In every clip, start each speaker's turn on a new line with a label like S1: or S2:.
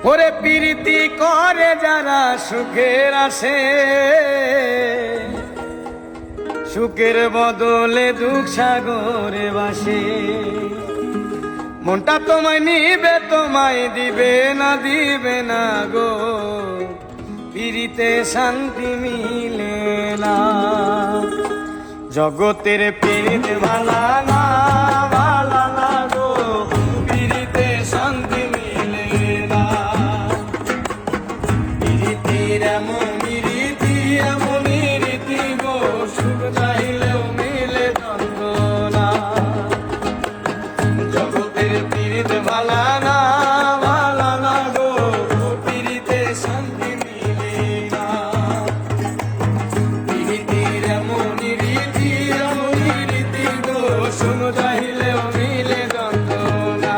S1: ওরে প্রীতি করে যারা সুখের আসে, সুখের বদলে দুঃখ সাগরে বাসে। মনটা তোমায় নিবে, তোমায় দিবে না গো, পিরিতে শান্তি মিলে না। জগতের পীড়িত ভালা না, ভালা না গো, পিরিতে শান্তি মিলে না। পিরিতির এমন রীতি গো, সুখ চাইলেও মিলে যন্ত্রণা। জগতের পীড়িত ভালা না, ভালা না গো, পিরিতে শান্তি মিলে না। পিরিতির এমন রীতি গো, সুখ চাইলেও মিলে যন্ত্রণা।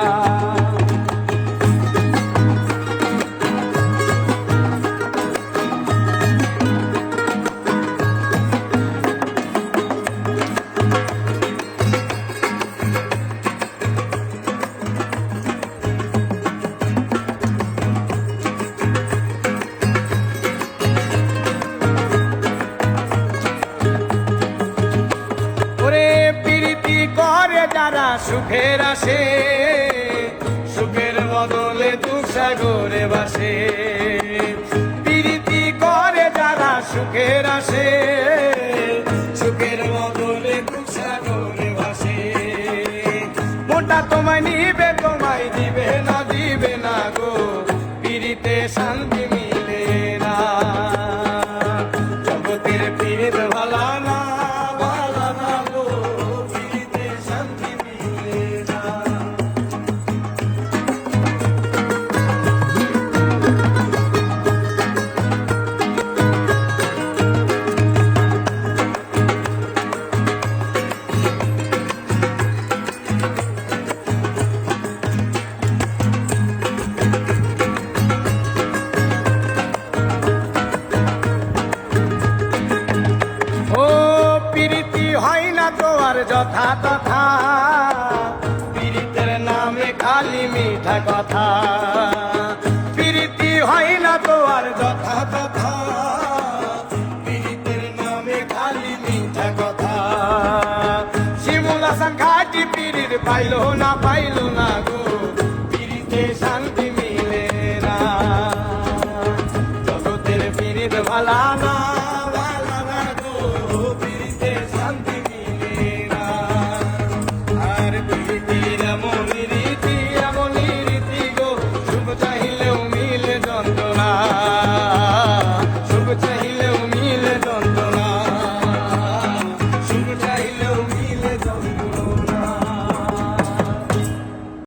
S1: যারা সুখের আসে, সুখের বদলে দুঃখ সাগরে বাসে। প্রীতি করে যারা সুখের আসে, সুখের বদলে দুঃখ সাগরে বাসে। মনটা তোমায় নিবে, তোমায় দিবে না গো, পিরিতে শান্তি মিলে না। জগতের পীড়িত ভালা না, ভালা না গো, পিরিতে শান্তি মিলে না। আর যথা তথা পীড়িতের নামে খালি মিঠা কথা। প্রীতি হয় না তো আর যথা তথা, পীড়িতের নামে খালি মিঠা কথা। শিমুল হাসান খাটি পীড়িত পাইলো না গো, পীড়িতে শান্তি মিলে না। জগতের পীড়িত ভালা না, ভালা না গো, পীড়িতে শান্তি প্রীতির এমন রীতি গো, সুখ চাইলেও মিলে যন্ত্রণা। সুখ চাইলেও মিলে যন্ত্রণা, সুখ চাইলেও মিলে যন্ত্রণা।